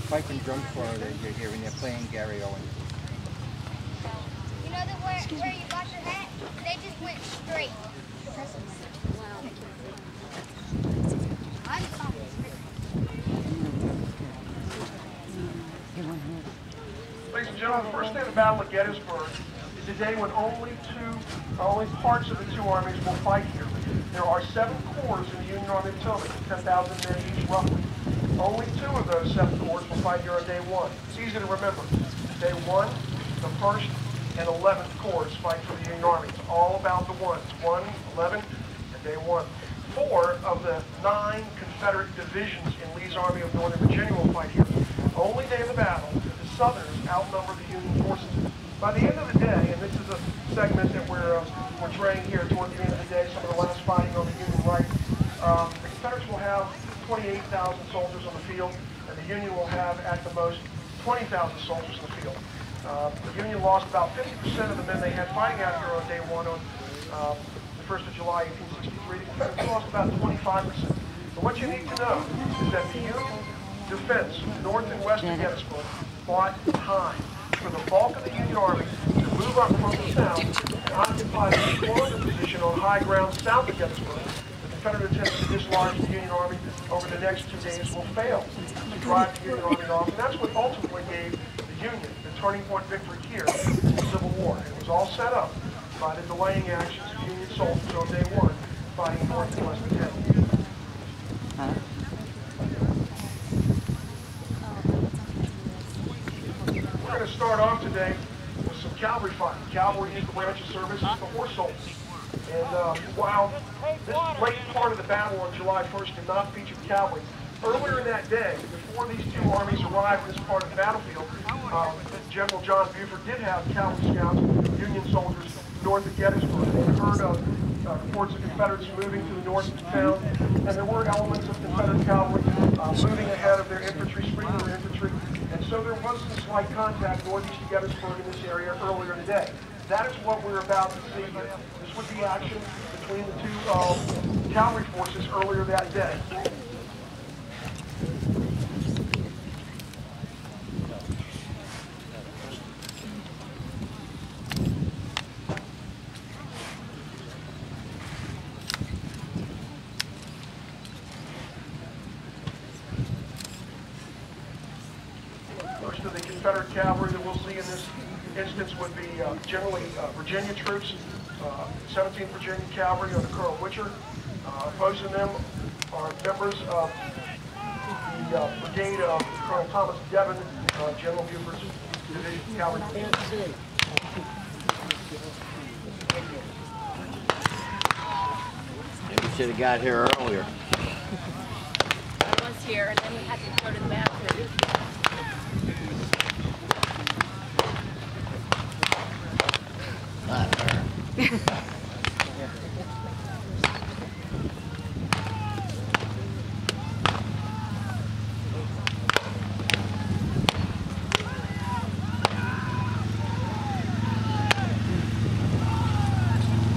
pipe and drum choir that you're hearing. They're playing Gary Owen. You know that where you got your hat? They just went straight. Ladies and gentlemen, the first day of the Battle of Gettysburg is a day when only parts of the two armies will fight here. There are 7 corps in the Union Army of Potomac, 10,000 men each roughly. Only 2 of those 7 corps will fight here on day 1. It's easy to remember. Day 1, the 1st and 11th corps fight for the Union Army. It's all about the ones, 1, 11, and day 1. 4 of the 9 Confederate divisions in Lee's Army of Northern Virginia will fight here. Only day of the battle, the Southerners outnumber the Union forces. By the end of the day, and this is a segment that we're portraying here toward the end of the day, some of the last fighting on the Union right, the Confederates will have 28,000 soldiers on the field, and the Union will have, at the most, 20,000 soldiers in the field. The Union lost about 50% of the men they had fighting out here on day 1 on the 1st of July, 1863. The Confederates lost about 25%. But what you need to know is that the Union defense, north and west of Gettysburg, bought time for the bulk of the Union Army to move up from the south and occupy a stronger position on high ground south of Gettysburg. The Confederate attempts to dislodge the Union Army over the next 2 days will fail to drive the Union Army off, and that's what ultimately gave the Union the turning point victory here in the Civil War. And it was all set up by the delaying actions of Union soldiers on day 1, fighting north and west of Gettysburg. We're going to start off today with some cavalry fighting. Cavalry is the branch of service, it's the horse soldiers. And while this great part of the battle on July 1st did not feature cavalry, earlier in that day, before these 2 armies arrived in this part of the battlefield, General John Buford did have cavalry scouts, Union soldiers, north of Gettysburg. They heard of reports of Confederates moving to the north of the town, and there were elements of Confederate cavalry moving ahead of their infantry, springing their infantry. And so there was some slight contact northeast of Gettysburg in this area earlier in the day. That is what we're about to see here. This would be action between the 2 cavalry forces earlier that day. Most of the Confederate cavalry that we'll see in this instance would be generally Virginia troops, 17th Virginia Cavalry under Colonel Witcher. Opposing them are members of the brigade of Colonel Thomas Devon, General Buford's division cavalry. Maybe we should have got here earlier. I was here, and then we had to go to the bathroom. Not her.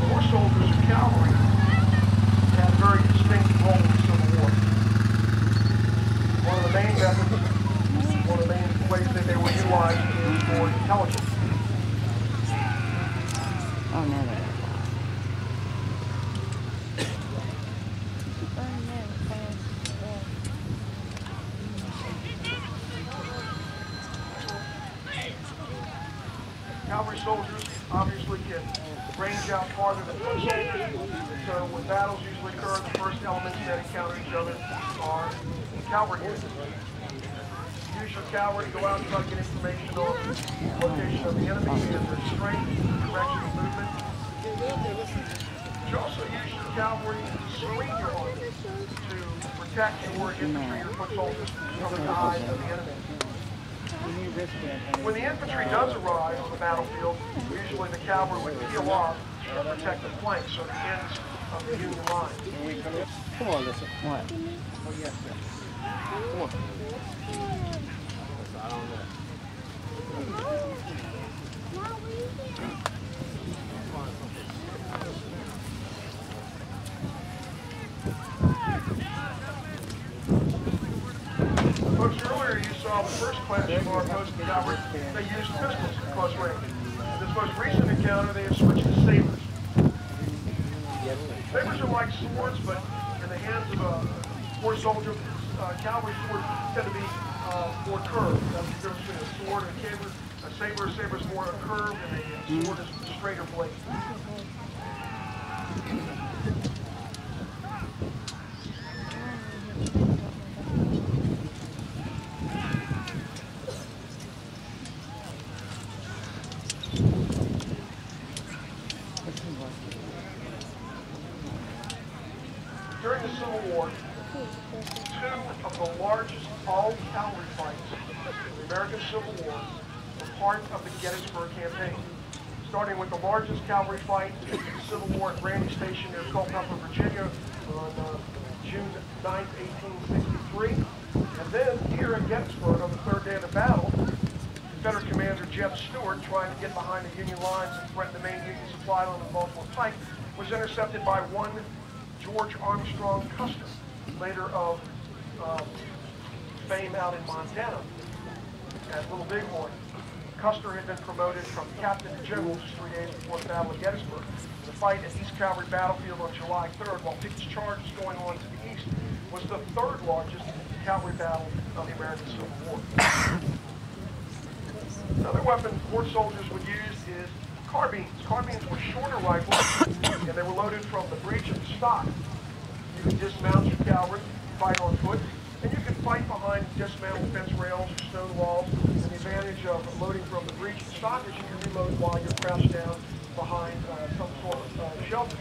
Horse soldiers and cavalry had a very distinct role in the Civil War. One of the main methods, one of the main ways that they were utilized is for intelligence. Oh, no, Cavalry soldiers obviously can range out farther than foot soldiers, so when battles usually occur, the first elements that encounter each other are cavalry units. Use your cavalry to go out and try to get information on the location of the enemy and their strength, direction of movement. You also use your cavalry to screen your army to protect your infantry or foot soldiers from the eyes of the enemy. When the infantry does arrive on the battlefield, usually the cavalry would peel off and protect the flanks or the ends of the Union line. Come on, listen. what? Oh, yes, sir. Come on. I don't know. Folks, earlier you saw the first class of our post cavalry, they used pistols at close range. In this most recent encounter, they have switched to sabers. Sabers are like swords, but in the hands of a horse soldier, cavalry swords tend to be more curved. That's the difference between a sword and a saber. A saber is more curved, and a sword is a straighter blade. During the Civil War, two of the largest all-cavalry fights in the American Civil War were part of the Gettysburg campaign. Starting with the largest cavalry fight in the Civil War at Brandy Station near Culpeper, Virginia on June 9, 1863. And then here in Gettysburg on the third day of the battle, Confederate Commander Jeff Stewart, trying to get behind the Union lines and threaten the main Union supply line of Baltimore Pike, was intercepted by one George Armstrong Custer, later of fame out in Montana at Little Bighorn. Custer had been promoted from captain to general just 3 days before the Battle of Gettysburg. The fight at East Calvary Battlefield on July 3rd, while Pickett's Charge was going on to the east, was the third largest cavalry battle of the American Civil War. Another weapon horse soldiers would use is carbines. Carbines were shorter rifles, and they were loaded from the breech of the stock. You could dismount your cavalry, fight on foot, and you could fight behind dismantled fence rails or stone walls. And the advantage of loading from the breech of the stock is you can reload while you're crouched down behind some sort of shelter.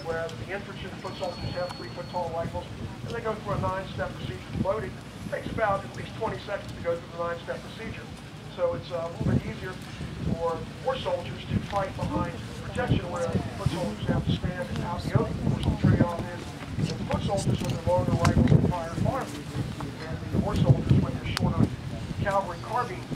Whereas the infantry and foot soldiers have 3-foot-tall rifles, and they go through a 9-step procedure for loading. It takes about at least 20 seconds to go through the 9-step procedure. So it's a little bit easier for horse soldiers to fight behind protection, whereas foot soldiers have to stand out in the open. Of course, the trade-off is that the foot soldiers with their longer rifles can fire farther, and the horse soldiers with their shorter cavalry carbines